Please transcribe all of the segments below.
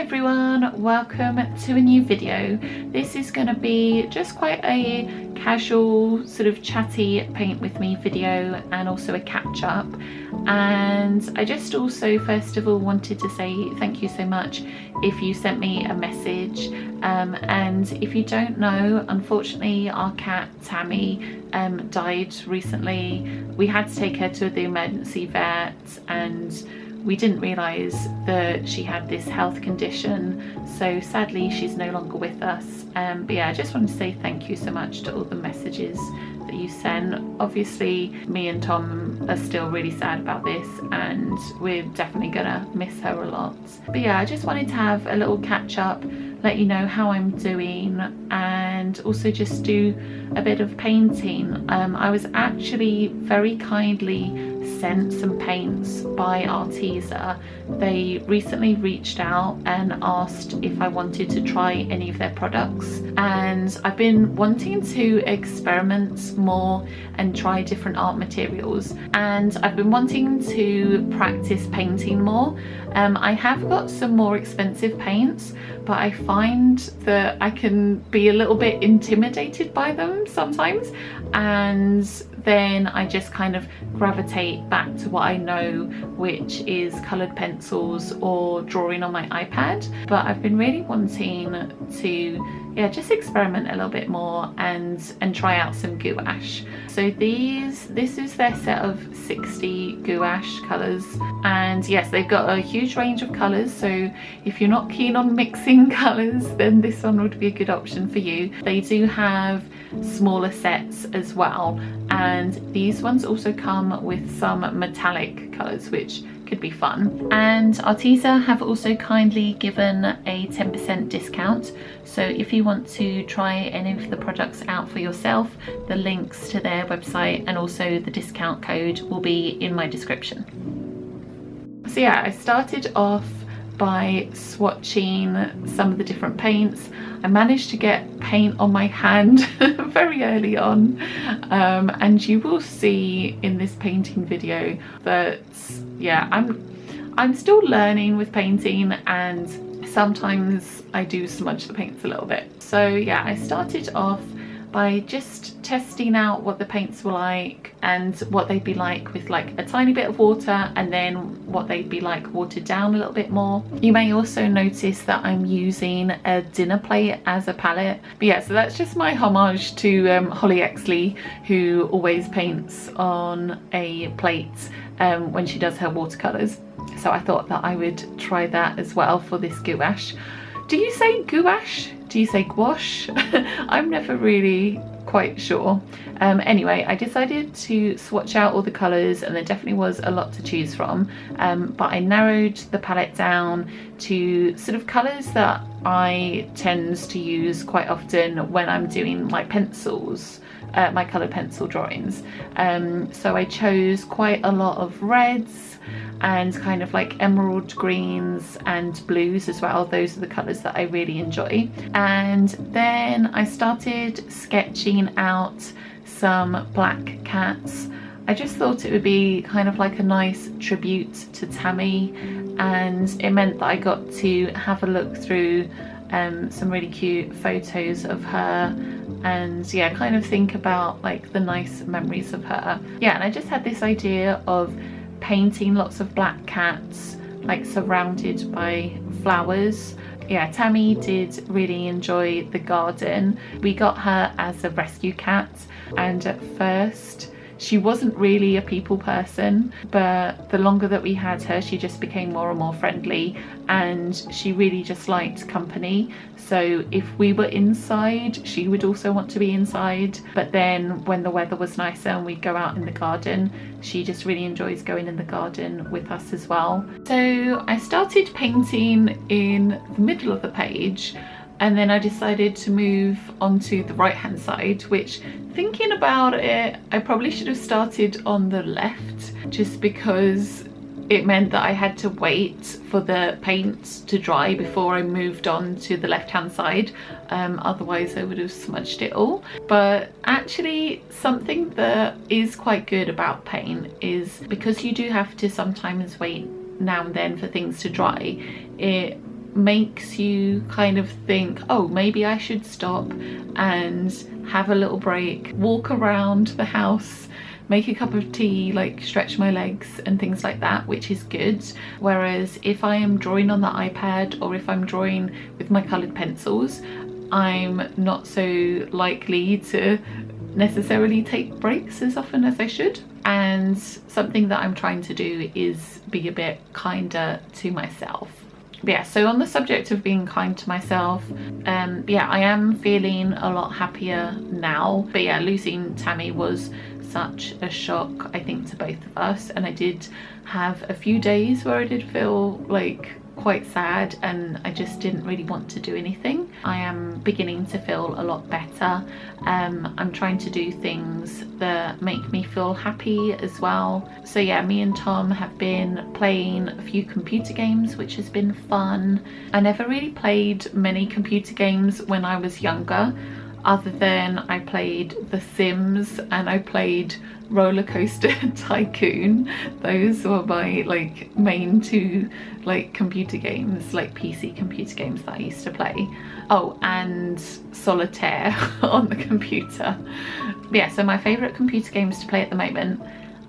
everyone, welcome to a new video. This is going to be just quite a casual sort of chatty paint with me video and also a catch up. And I just also first of all wanted to say thank you so much if you sent me a message, and if you don't know, unfortunately our cat Tammy died recently. We had to take her to the emergency vet and we didn't realise that she had this health condition, so sadly she's no longer with us. But yeah, I just wanted to say thank you so much to all the messages that you sent. Obviously me and Tom are still really sad about this and we're definitely gonna miss her a lot. But yeah, I just wanted to have a little catch up, let you know how I'm doing, and also just do a bit of painting. I was actually very kindly sent some paints by Arteza. They recently reached out and asked if I wanted to try any of their products, and I've been wanting to experiment more and try different art materials, and I've been wanting to practice painting more. I have got some more expensive paints, but I find that I can be a little bit intimidated by them sometimes, and then I just kind of gravitate back to what I know, which is coloured pencils or drawing on my iPad. But I've been really wanting to just experiment a little bit more and try out some gouache. So this is their set of 60 gouache colours, and yes, they've got a huge range of colours, so if you're not keen on mixing colours then this one would be a good option for you. They do have smaller sets as well, and these ones also come with some metallic colours which could be fun. And Arteza have also kindly given a 10% discount, so if you want to try any of the products out for yourself, the links to their website and also the discount code will be in my description. So yeah, I started off by swatching some of the different paints. I managed to get paint on my hand very early on, and you will see in this painting video that yeah, I'm still learning with painting, and sometimes I do smudge the paints a little bit. So yeah, I started off by just testing out what the paints were like and what they'd be like with like a tiny bit of water, and then what they'd be like watered down a little bit more. You may also notice that I'm using a dinner plate as a palette. But yeah, so that's just my homage to Holly Exley, who always paints on a plate when she does her watercolours. So I thought that I would try that as well for this gouache. Do you say gouache? Do you say gouache? I'm never really quite sure. Anyway, I decided to swatch out all the colours, and there definitely was a lot to choose from, but I narrowed the palette down to sort of colours that I tend to use quite often when I'm doing like pencils, my coloured pencil drawings. So I chose quite a lot of reds and kind of like emerald greens and blues as well. Those are the colours that I really enjoy. And then I started sketching out some black cats. I just thought it would be kind of like a nice tribute to Tammi, and it meant that I got to have a look through some really cute photos of her and yeah, kind of think about like the nice memories of her. Yeah, and I just had this idea of painting lots of black cats like surrounded by flowers. Yeah, Tammi did really enjoy the garden. We got her as a rescue cat, and at first she wasn't really a people person, but the longer that we had her, she just became more and more friendly, and she really just liked company. So if we were inside, she would also want to be inside, but then when the weather was nicer and we'd go out in the garden, she just really enjoys going in the garden with us as well. So I started painting in the middle of the page, and then I decided to move onto the right hand side, which, thinking about it, I probably should have started on the left, just because it meant that I had to wait for the paint to dry before I moved on to the left hand side. Otherwise I would have smudged it all. But actually something that is quite good about paint is, because you do have to sometimes wait now and then for things to dry, it makes you kind of think, oh, maybe I should stop and have a little break, walk around the house, make a cup of tea, like stretch my legs and things like that, which is good. Whereas if I am drawing on the iPad or if I'm drawing with my coloured pencils, I'm not so likely to necessarily take breaks as often as I should. And something that I'm trying to do is be a bit kinder to myself. Yeah, so on the subject of being kind to myself, yeah, I am feeling a lot happier now. But yeah, losing Tammi was such a shock, I think, to both of us, and I did have a few days where I did feel like quite sad and I just didn't really want to do anything. I am beginning to feel a lot better. I'm trying to do things that make me feel happy as well. So yeah, me and Tom have been playing a few computer games, which has been fun. I never really played many computer games when I was younger, other than I played The Sims and I played Roller Coaster Tycoon. Those were my like main two like computer games, like PC computer games that I used to play. Oh, and Solitaire on the computer. But yeah, so my favourite computer games to play at the moment,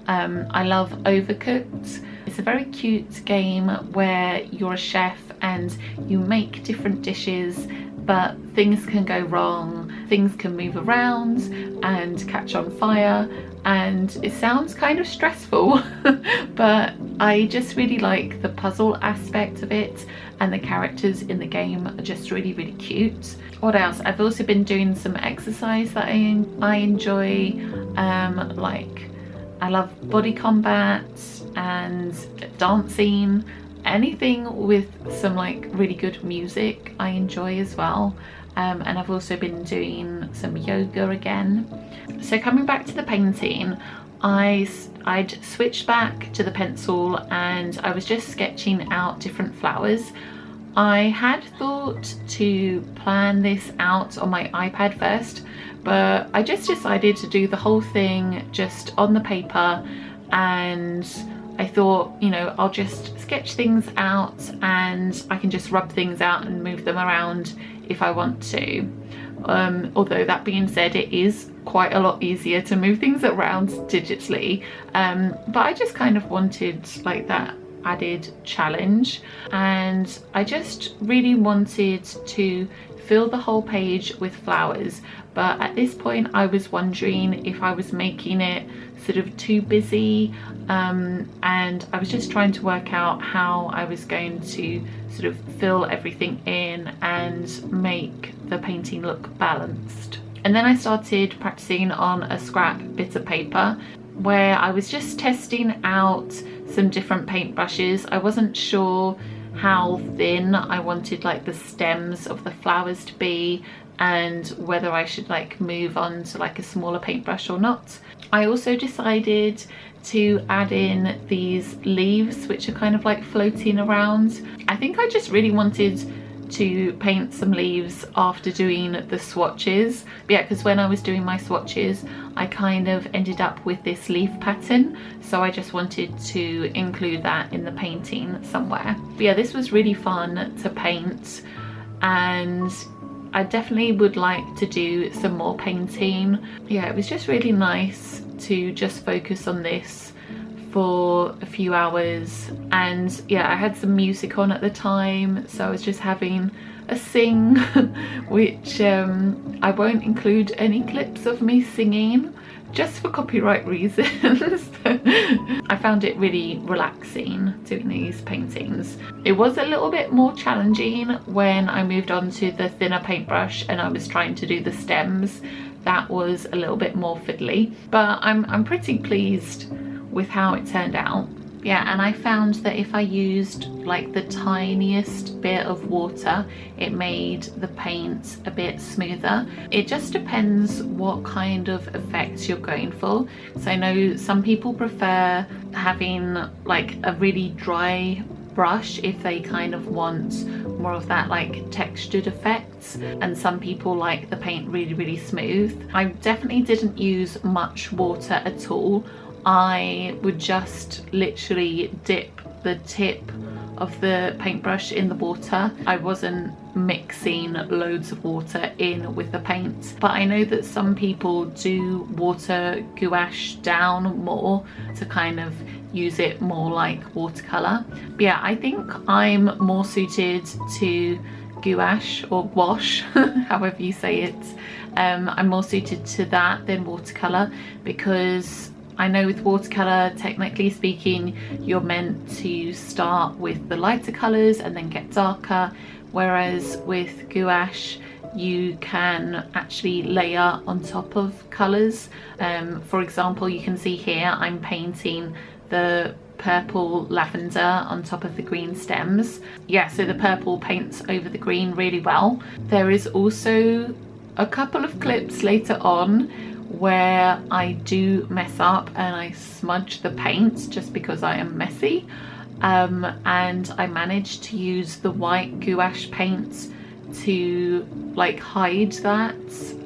I love Overcooked. It's a very cute game where you're a chef and you make different dishes, but things can go wrong, things can move around and catch on fire, and it sounds kind of stressful but I just really like the puzzle aspect of it, and the characters in the game are just really, really cute. What else? I've also been doing some exercise that I enjoy, like I love body combat and dancing. Anything with some like really good music I enjoy as well. And I've also been doing some yoga again. So coming back to the painting, I'd switched back to the pencil and I was just sketching out different flowers. I had thought to plan this out on my iPad first, but I just decided to do the whole thing just on the paper, and I thought, you know, I'll just sketch things out and I can just rub things out and move them around if I want to. Although that being said, it is quite a lot easier to move things around digitally, but I just kind of wanted like that added challenge, and I just really wanted to fill the whole page with flowers. But at this point I was wondering if I was making it sort of too busy, and I was just trying to work out how I was going to sort of fill everything in and make the painting look balanced. And then I started practicing on a scrap bit of paper where I was just testing out some different paintbrushes. I wasn't sure how thin I wanted like the stems of the flowers to be, and whether I should like move on to like a smaller paintbrush or not. I also decided to add in these leaves which are kind of like floating around. I think I just really wanted to paint some leaves after doing the swatches. But yeah, because when I was doing my swatches I kind of ended up with this leaf pattern, so I just wanted to include that in the painting somewhere. But yeah, this was really fun to paint, and I definitely would like to do some more painting. Yeah, it was just really nice to just focus on this for a few hours. And yeah, I had some music on at the time, so I was just having a sing which I won't include any clips of me singing just for copyright reasons. I found it really relaxing doing these paintings. It was a little bit more challenging when I moved on to the thinner paintbrush and I was trying to do the stems. That was a little bit more fiddly, but I'm pretty pleased with how it turned out. Yeah, and I found that if I used like the tiniest bit of water, it made the paint a bit smoother. It just depends what kind of effects you're going for. So I know some people prefer having like a really dry brush if they kind of want more of that like textured effects, and some people like the paint really, really smooth. I definitely didn't use much water at all. I would just literally dip the tip of the paintbrush in the water. I wasn't mixing loads of water in with the paint, but I know that some people do water gouache down more to kind of use it more like watercolor. But yeah, I think I'm more suited to gouache or gouache, however you say it. I'm more suited to that than watercolor, because I know with watercolor, technically speaking, you're meant to start with the lighter colors and then get darker, whereas with gouache you can actually layer on top of colors. For example, you can see here I'm painting the purple lavender on top of the green stems. Yeah, so the purple paints over the green really well. There is also a couple of clips later on where I do mess up and I smudge the paint just because I am messy, and I managed to use the white gouache paint to like hide that,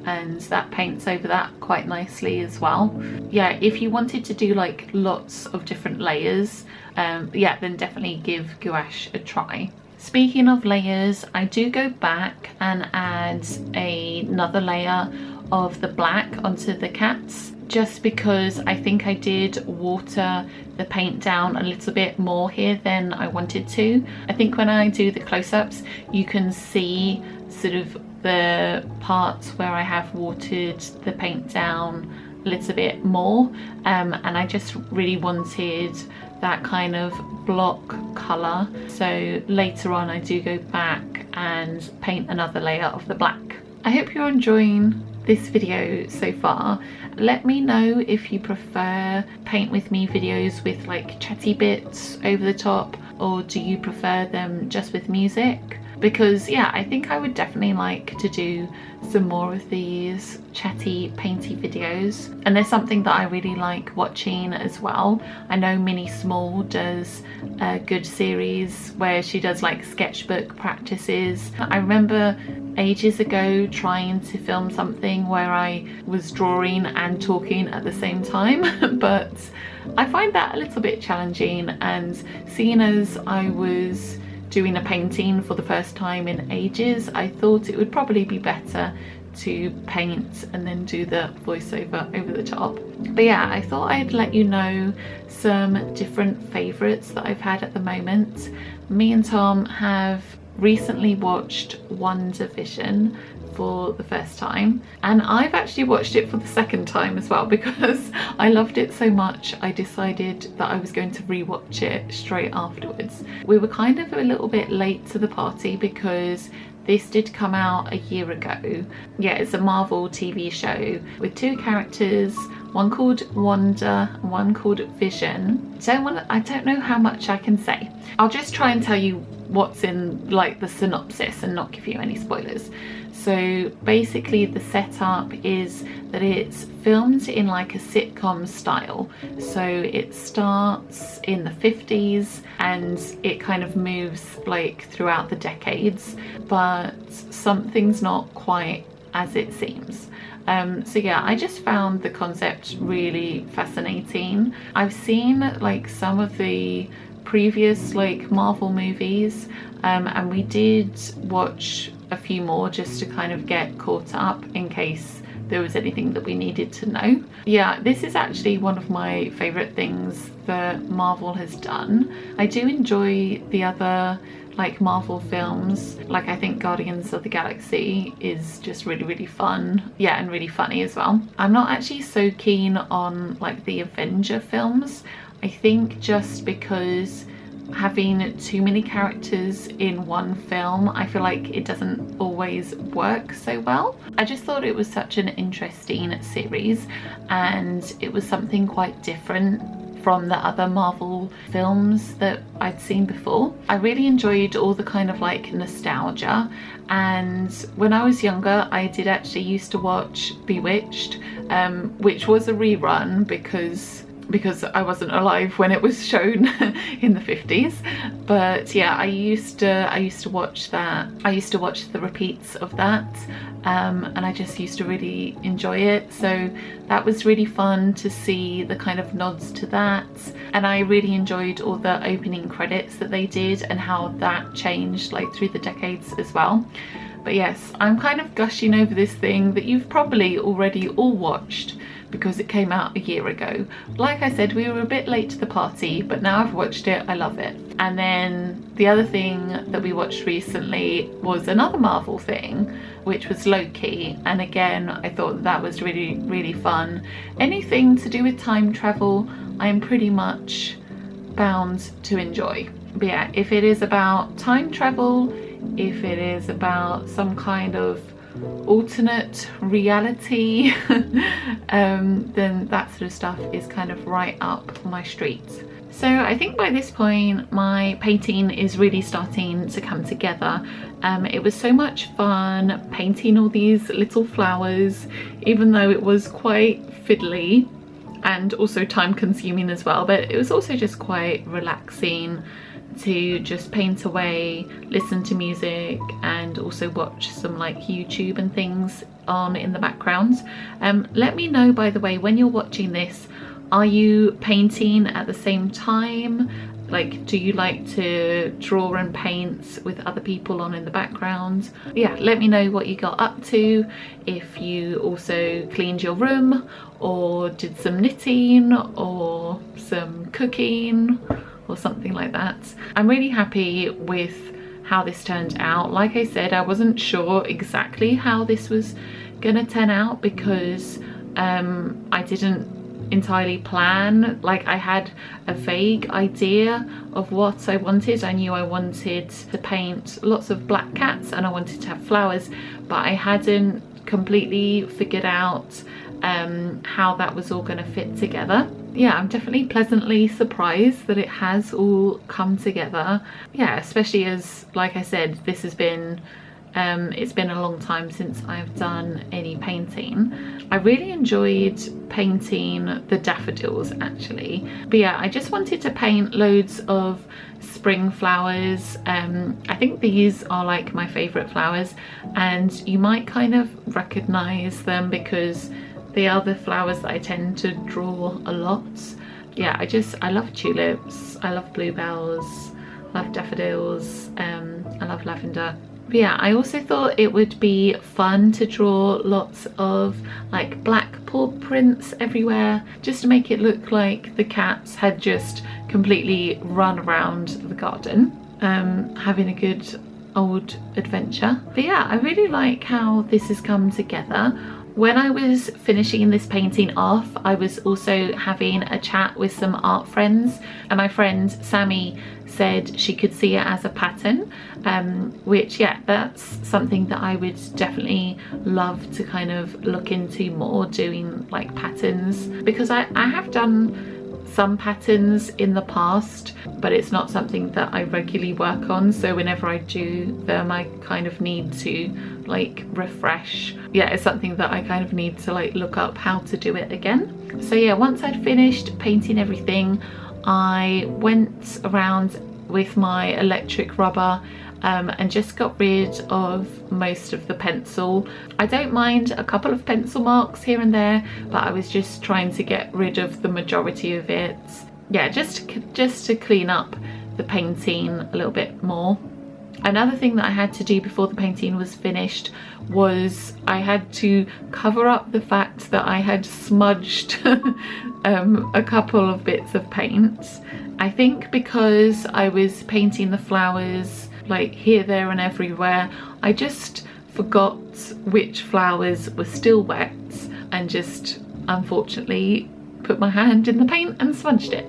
and that paints over that quite nicely as well. Yeah, if you wanted to do like lots of different layers, yeah, then definitely give gouache a try. Speaking of layers, I do go back and add another layer of the black onto the cats, just because I think I did water the paint down a little bit more here than I wanted to. I think when I do the close-ups you can see sort of the parts where I have watered the paint down a little bit more, and I just really wanted that kind of block colour. So later on I do go back and paint another layer of the black. I hope you're enjoying this video so far. Let me know if you prefer paint with me videos with like chatty bits over the top, or do you prefer them just with music? Because yeah, I think I would definitely like to do some more of these chatty painty videos, and there's something that I really like watching as well. I know Minnie Small does a good series where she does like sketchbook practices. I remember ages ago trying to film something where I was drawing and talking at the same time, but I find that a little bit challenging, and seeing as I was doing a painting for the first time in ages, I thought it would probably be better to paint and then do the voiceover over the top. But yeah, I thought I'd let you know some different favourites that I've had at the moment. Me and Tom have recently watched WandaVision for the first time, and I've actually watched it for the second time as well, because I loved it so much I decided that I was going to rewatch it straight afterwards. We were kind of a little bit late to the party because this did come out a year ago. Yeah, it's a Marvel TV show with two characters, one called Wanda and one called Vision. I don't know how much I can say. I'll just try and tell you what's in like the synopsis and not give you any spoilers. So basically the setup is that it's filmed in like a sitcom style. So it starts in the 50s and it kind of moves like throughout the decades, but something's not quite as it seems. So yeah, I just found the concept really fascinating. I've seen like some of the previous like Marvel movies, and we did watch a few more just to kind of get caught up in case there was anything that we needed to know. Yeah, this is actually one of my favorite things that Marvel has done. I do enjoy the other like Marvel films, like I think Guardians of the Galaxy is just really fun, yeah, and really funny as well. I'm not actually so keen on like the Avenger films, I think just because having too many characters in one film, I feel like it doesn't always work so well. I just thought it was such an interesting series, and it was something quite different from the other Marvel films that I'd seen before. I really enjoyed all the kind of like nostalgia, and when I was younger I did actually used to watch Bewitched, which was a rerun because because I wasn't alive when it was shown in the 50s. But yeah, I used to watch that. I used to watch the repeats of that, and I just used to really enjoy it. So that was really fun to see the kind of nods to that, and I really enjoyed all the opening credits that they did and how that changed like through the decades as well. But yes, I'm kind of gushing over this thing that you've probably already all watched because it came out a year ago. Like I said, we were a bit late to the party, but now I've watched it, I love it. And then the other thing that we watched recently was another Marvel thing, which was Loki. And again, I thought that was really, really fun. Anything to do with time travel, I am pretty much bound to enjoy. But yeah, if it is about time travel, if it is about some kind of alternate reality, then that sort of stuff is kind of right up my street. So I think by this point my painting is really starting to come together. It was so much fun painting all these little flowers, even though it was quite fiddly and also time consuming as well, but it was also just quite relaxing to just paint away, listen to music, and also watch some like YouTube and things on in the background. Let me know, by the way, when you're watching this, are you painting at the same time? Like, do you like to draw and paint with other people on in the background? Yeah, let me know what you got up to, if you also cleaned your room or did some knitting or some cooking or something like that. I'm really happy with how this turned out. Like I said, I wasn't sure exactly how this was gonna turn out because I didn't entirely plan. Like, I had a vague idea of what I wanted. I knew I wanted to paint lots of black cats and I wanted to have flowers, but I hadn't completely figured out how that was all going to fit together. Yeah, I'm definitely pleasantly surprised that it has all come together. Yeah, especially as, like I said, this has been it's been a long time since I've done any painting. I really enjoyed painting the daffodils actually. But yeah, I just wanted to paint loads of spring flowers. I think these are like my favourite flowers, and you might kind of recognise them because they are the flowers that I tend to draw a lot. Yeah, I love tulips, I love bluebells, I love daffodils, I love lavender. But yeah, I also thought it would be fun to draw lots of like black paw prints everywhere, just to make it look like the cats had just completely run around the garden, having a good old adventure. But yeah, I really like how this has come together. When I was finishing this painting off, I was also having a chat with some art friends, and my friend Sammy said she could see it as a pattern, which, yeah, that's something that I would definitely love to kind of look into more, doing like patterns, because I have done some patterns in the past, but it's not something that I regularly work on, so whenever I do them I kind of need to like refresh. Yeah, it's something that I kind of need to like look up how to do it again. So yeah, once I'd finished painting everything, I went around with my electric rubber and just got rid of most of the pencil. I don't mind a couple of pencil marks here and there, but I was just trying to get rid of the majority of it. Yeah, just to clean up the painting a little bit more. Another thing that I had to do before the painting was finished was I had to cover up the fact that I had smudged a couple of bits of paint. I think because I was painting the flowers like here, there and everywhere, I just forgot which flowers were still wet and just unfortunately put my hand in the paint and smudged it.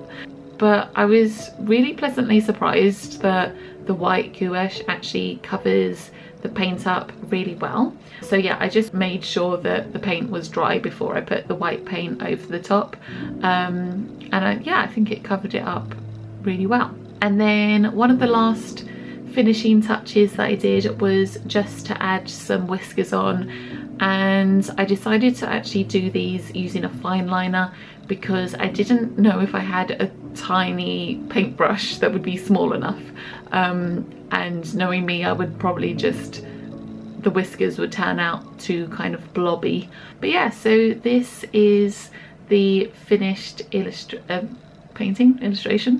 But I was really pleasantly surprised that the white gouache actually covers the paint up really well. So yeah, I just made sure that the paint was dry before I put the white paint over the top, and yeah, I think it covered it up really well. And then one of the last finishing touches that I did was just to add some whiskers on. and I decided to actually do these using a fine liner because I didn't know if I had a tiny paintbrush that would be small enough, and knowing me, I would probably just, the whiskers would turn out too kind of blobby. But yeah, so this is the finished painting, illustration,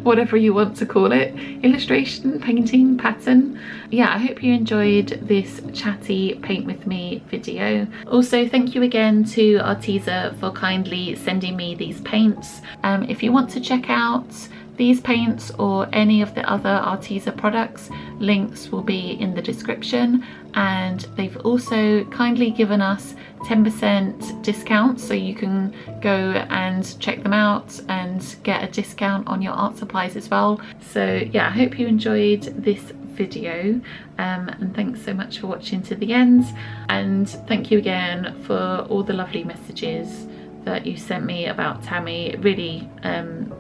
whatever you want to call it, illustration, painting, pattern. Yeah, I hope you enjoyed this Chatty paint with me video. Also, thank you again to Arteza for kindly sending me these paints. If you want to check out these paints or any of the other Arteza products, links will be in the description, and they've also kindly given us 10% discount, so you can go and check them out and get a discount on your art supplies as well. So yeah, I hope you enjoyed this video, and thanks so much for watching to the end, and thank you again for all the lovely messages that you sent me about Tammi. It really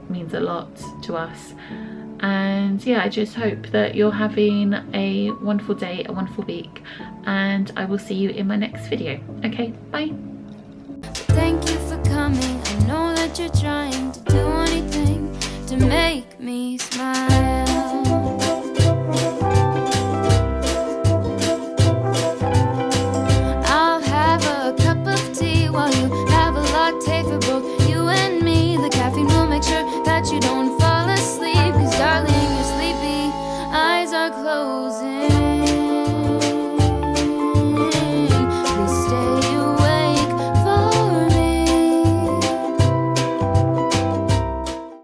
means a lot to us, and yeah, I just hope that you're having a wonderful day, a wonderful week, and I will see you in my next video. Okay, bye. Thank you for coming. I know that you're trying to do anything to make me smile.